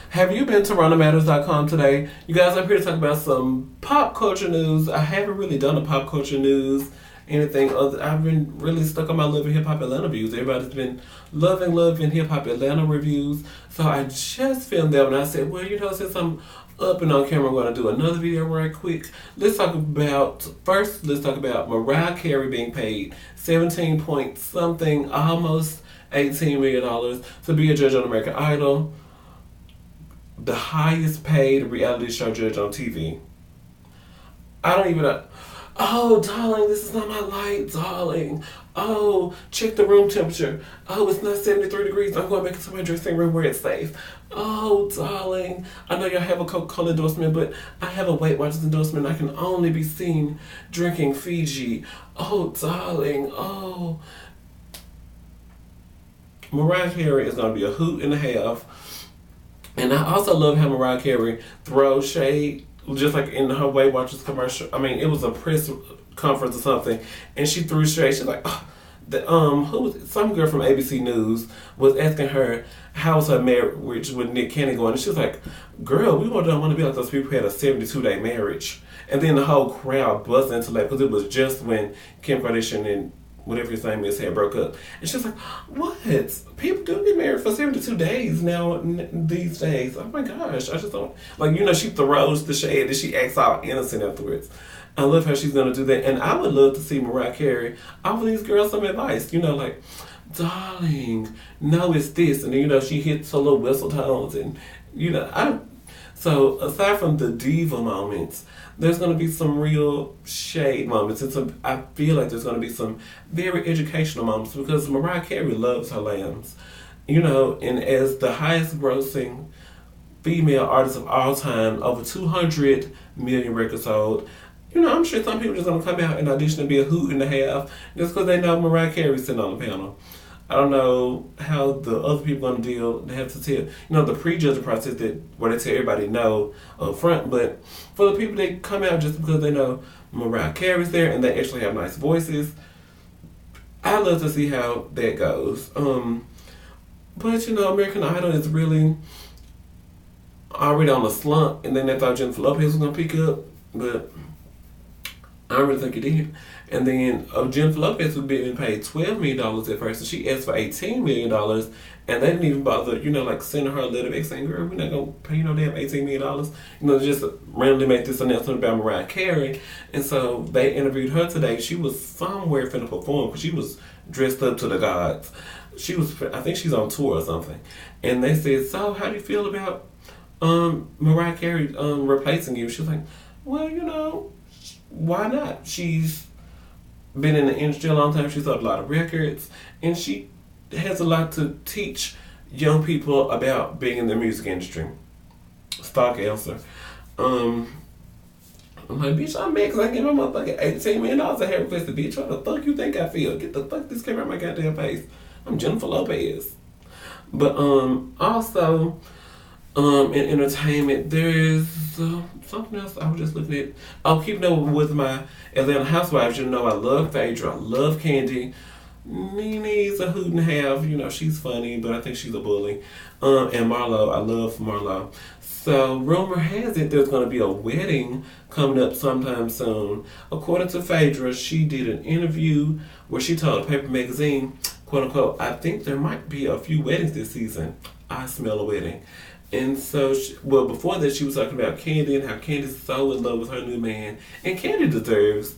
Have you been to RonaldMatters.com today? You guys, I'm here to talk about some pop culture news. I haven't really done a pop culture news, anything other. I've been really stuck on my Love and Hip Hop Atlanta views. Everybody's been loving Hip Hop Atlanta reviews. So I just filmed that and I said, well, since I'm up and on camera, I'm going to do another video right quick. Let's talk about Mariah Carey being paid 17 point something, almost $18 million to be a judge on American Idol, the highest paid reality show judge on TV. I don't even know. Oh, darling, this is not my light, darling. Oh, check the room temperature. Oh, it's not 73 degrees. I'm going back into my dressing room where it's safe. Oh, darling, I know y'all have a Coca-Cola endorsement, but I have a Weight Watchers endorsement. I can only be seen drinking Fiji. Oh, darling, oh. Mariah Carey is going to be a hoot and a half. And I also love how Mariah Carey throws shade, just like in her Weight Watchers commercial. I mean, it was a press conference or something, and she threw shade. She's like, some girl from ABC News was asking her how was her marriage with Nick Cannon going, and she was like, girl, we don't want to be like those people who had a 72-day marriage. And then the whole crowd buzzed into that because it was just when Kim Kardashian and whatever his name is, had broke up. And she's like, what? People do get married for 72 days now, these days. Oh my gosh, I just don't, she throws the shade and she acts all innocent afterwards. I love how she's going to do that. And I would love to see Mariah Carey offer these girls some advice, darling, no, it's this. And then, she hits her little whistle tones and, so aside from the diva moments, there's going to be some real shade moments, and I feel like there's going to be some very educational moments because Mariah Carey loves her lambs, and as the highest grossing female artist of all time, over 200 million records sold, I'm sure some people are just going to come out and audition to be a hoot and a half just because they know Mariah Carey's sitting on the panel. I don't know how the other people going to deal. They have to tell, the prejudging process where they tell everybody no up front. But for the people that come out just because they know Mariah Carey's there and they actually have nice voices, I love to see how that goes. But American Idol is really already on a slump, and then they thought Jennifer Lopez was gonna pick up, but I don't really think it did. And then Jennifer Lopez was being paid $12 million at first, and she asked for $18 million, and they didn't even bother, sending her a letter back saying, girl, we're not going to pay you no damn $18 million. Just randomly make this announcement about Mariah Carey. And so they interviewed her today. She was somewhere finna perform because she was dressed up to the gods. I think she's on tour or something. And they said, so how do you feel about Mariah Carey replacing you? She was like, well, why not? She's been in the industry a long time. She's sold a lot of records, and she has a lot to teach young people about being in the music industry. Stock answer. I'm like, bitch, I'm mad because I get my motherfucking $18 million I had requested, bitch. What the fuck you think I feel? Get the fuck this camera out my goddamn face. I'm Jennifer Lopez. But also, in entertainment, there is something else I was just looking at. I'll keep up with my Atlanta Housewives. I love Phaedra. I love Candy. Nene's a hoot and a half. She's funny, but I think she's a bully. And Marlo, I love Marlo. So, rumor has it there's going to be a wedding coming up sometime soon. According to Phaedra, she did an interview where she told Paper Magazine, quote unquote, I think there might be a few weddings this season. I smell a wedding. And so, before that, she was talking about Candy and how Candy's so in love with her new man. And Candy deserves,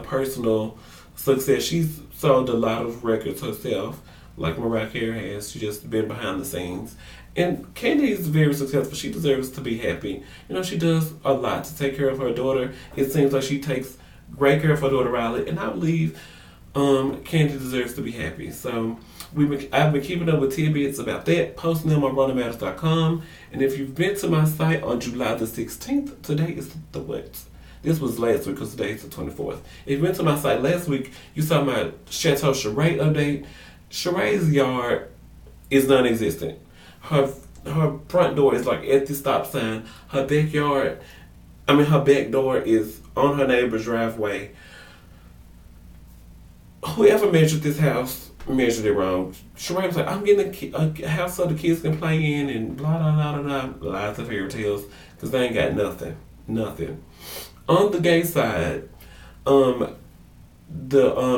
personal success. She's sold a lot of records herself, like Mariah Carey has. She's just been behind the scenes. And Candy is very successful. She deserves to be happy. She does a lot to take care of her daughter. It seems like she takes great care of her daughter, Riley. And I believe Candy deserves to be happy. So, I've been keeping up with tidbits about that, posting them on RonaldMatters.com. And if you've been to my site on July the 16th, today is the what? This was last week because today is the 24th. If you went to my site last week, you saw my Chateau Sheree update. Sheree's yard is non-existent. Her front door is like at the stop sign. Her back door is on her neighbor's driveway. Whoever measured this house measured it wrong. Sheree was like, I'm getting a house so the kids can play in and blah, blah, blah, blah, blah. Lies of fairy tales because they ain't got nothing. Nothing. On the gay side, the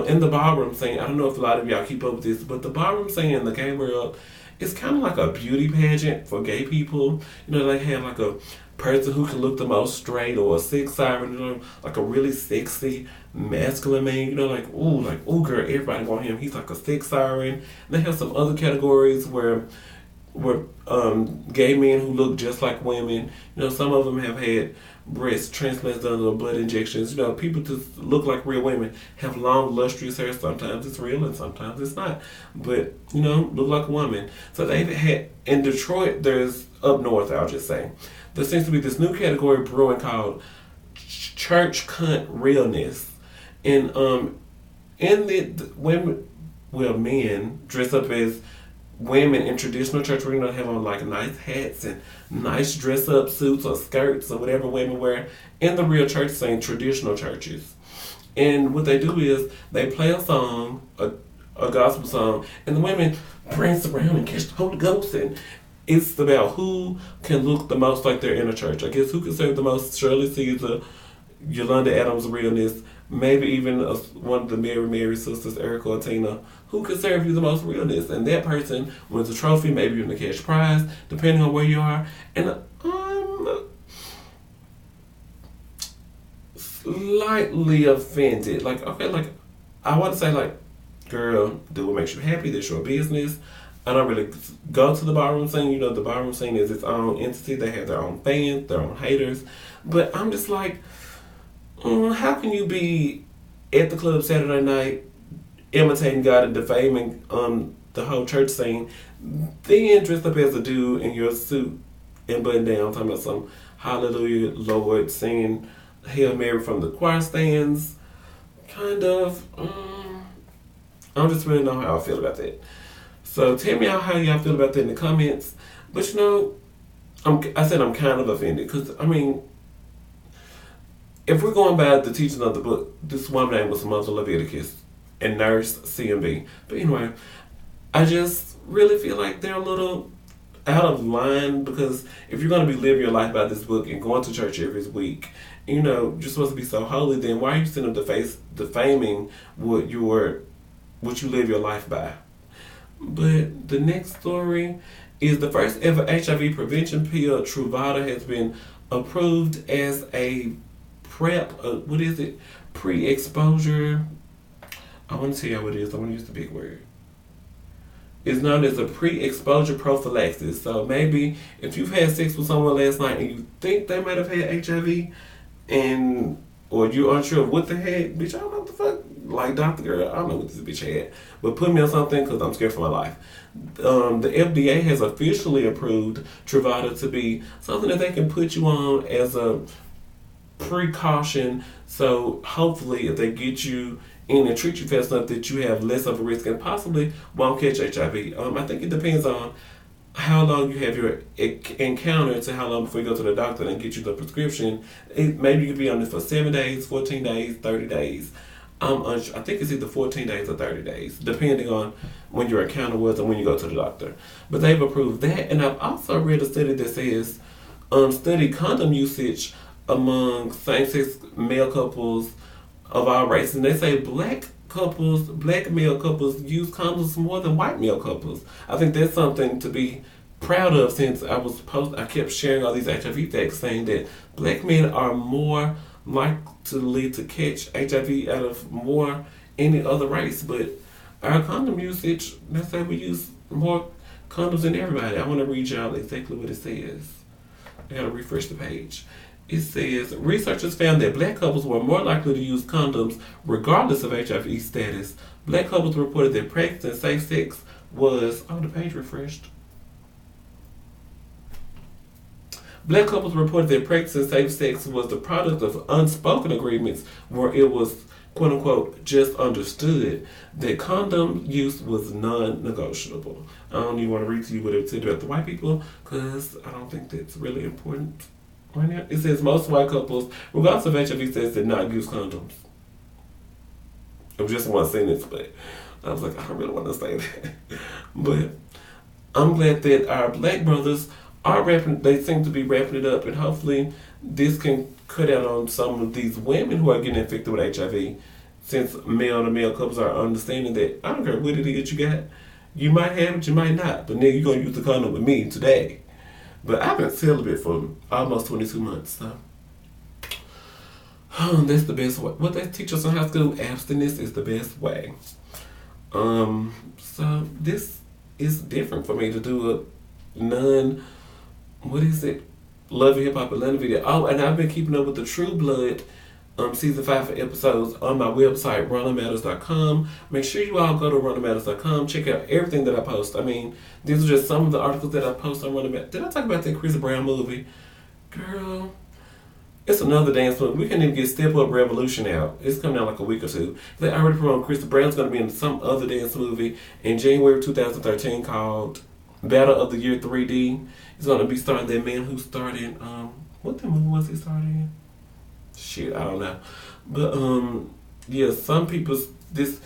in the ballroom scene, I don't know if a lot of y'all keep up with this, but the ballroom scene in the gay world is kind of like a beauty pageant for gay people. You know, they have like a person who can look the most straight or a sex siren, you know, like a really sexy masculine man, you know, like ooh girl, everybody want him. He's like a sex siren. And they have some other categories where gay men who look just like women. You know, some of them have had breast transplants done or blood injections. You know, people just look like real women, have long, lustrous hair. Sometimes it's real and sometimes it's not. But, you know, look like a woman. So they've had, in Detroit, there's, up north, I'll just say, there seems to be this new category brewing called Church Cunt Realness. And in the women, well, men dress up as women in traditional church arena, have on like nice hats and nice dress up suits or skirts or whatever women wear in the real church scene, traditional churches. And what they do is they play a song, a gospel song, and the women prance around and catch the Holy Ghost. And it's about who can look the most like they're in a church. I guess who can serve the most. Shirley Caesar, Yolanda Adams Realness, maybe even one of the Mary sisters, Erica or Tina, who can serve you the most realness. And that person wins a trophy, maybe even a cash prize, depending on where you are. And I'm slightly offended. Like, okay, like, I want to say, like, girl, do what makes you happy. That's your business. I don't really go to the ballroom scene. You know, the ballroom scene is its own entity. They have their own fans, their own haters. But I'm just like, how can you be at the club Saturday night imitating God and defaming the whole church scene, then dressed up as a dude in your suit and button down, talking about some hallelujah, Lord, singing Hail Mary from the choir stands? Kind of. I don't just really know how I feel about that. So tell me how y'all feel about that in the comments. But you know, I said I'm kind of offended because, I mean, if we're going by the teaching of the book, this woman's name was Mother Leviticus and Nurse CMB. But anyway, I just really feel like they're a little out of line, because if you're going to be living your life by this book and going to church every week, you know, you're supposed to be so holy, then why are you sitting up defaming what you live your life by? But the next story is the first ever HIV prevention pill, Truvada, has been approved as a pre-exposure. I want to tell you what it is. I want to use the big word. It's known as a pre-exposure prophylaxis. So maybe if you've had sex with someone last night and you think they might have had HIV, or you're unsure of what they had, bitch, I don't know what the fuck. Like, Dr. Girl, I don't know what this bitch had. But put me on something because I'm scared for my life. The FDA has officially approved Truvada to be something that they can put you on as a precaution. So hopefully if they get you in and treat you fast enough that you have less of a risk and possibly won't catch HIV. I think it depends on how long you have your encounter to how long before you go to the doctor and get you the prescription. Maybe you could be on this for 7 days, 14 days, 30 days. I'm unsure. I think it's either 14 days or 30 days, depending on when your encounter was and when you go to the doctor. But they've approved that. And I've also read a study that says, study condom usage among same-sex male couples of all races. And they say black male couples use condoms more than white male couples. I think that's something to be proud of, since I kept sharing all these HIV facts saying that black men are more likely to catch HIV out of more any other race. But our condom usage, let's say we use more condoms than everybody. I want to read y'all exactly what it says. I gotta refresh the page. It says, researchers found that black couples were more likely to use condoms regardless of HIV status. Black couples reported that practicing safe sex was... Oh, the page refreshed. Black couples reported that practicing safe sex was the product of unspoken agreements where it was, quote unquote, just understood that condom use was non-negotiable. I don't even want to read to you what it said about the white people, because I don't think that's really important right now. It says most white couples, regardless of HIV status, did not use condoms. It was just one sentence, but I was like, I don't really want to say that. But I'm glad that our black brothers are wrapping, they seem to be wrapping it up, and hopefully this can cut out on some of these women who are getting infected with HIV, since male to male couples are understanding that I don't care what it is you got, you might have it, you might not, but nigga, you're going to use the condom with me today. But I've been celibate for almost 22 months, so. That's the best way. What they teach us in high school, abstinence is the best way. So this is different for me to do a what is it? Love and Hip Hop Atlanta video. Oh, and I've been keeping up with the True Blood season 5 episodes on my website, ronaldmatters.com. Make sure you all go to ronaldmatters.com. Check out everything that I post. I mean, these are just some of the articles that I post on Ronald Matters. Did I talk about that Chris Brown movie? Girl, it's another dance movie. We can't even get Step Up Revolution out. It's coming out like a week or two. They already promoted Chris Brown's going to be in some other dance movie in January 2013 called Battle of the Year 3D. He's going to be starring that man who starred in, what the movie was he starred in? Shit, I don't know. But, yeah, some people, this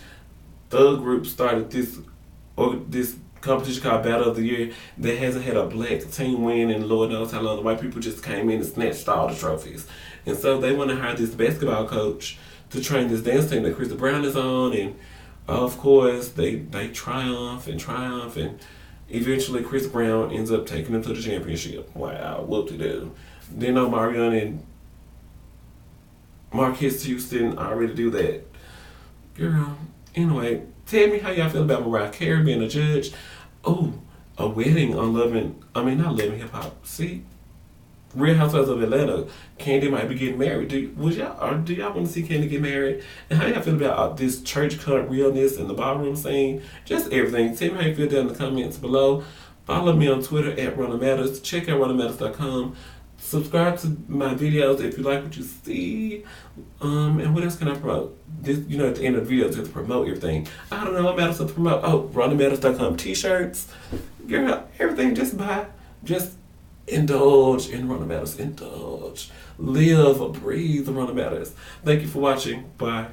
thug group started this competition called Battle of the Year that hasn't had a black team win in Lord knows how long. The white people just came in and snatched all the trophies. And so they want to hire this basketball coach to train this dance team that Chris Brown is on. And, of course, they triumph, and eventually Chris Brown ends up taking them to the championship. Wow, whoop-de-doo. Then Omarion and Marquez Houston already do that. Girl, anyway, tell me how y'all feel about Mariah Carey being a judge. Oh, a wedding on not Loving Hip Hop. See? Real Housewives of Atlanta. Candy might be getting married. Do y'all want to see Candy get married? And how y'all feel about this church Cunt Realness and the ballroom scene? Just everything. Tell me how you feel down in the comments below. Follow me on Twitter at Ronald Matters. Check out ronaldmatters.com. Subscribe to my videos if you like what you see. And what else can I promote? This, at the end of the videos, you have to promote everything. I don't know what matters to promote. Oh, ronaldmatters.com t-shirts. Girl, everything, just buy. Just indulge in Ronald Matters. Indulge. Live, breathe Ronald Matters. Thank you for watching. Bye.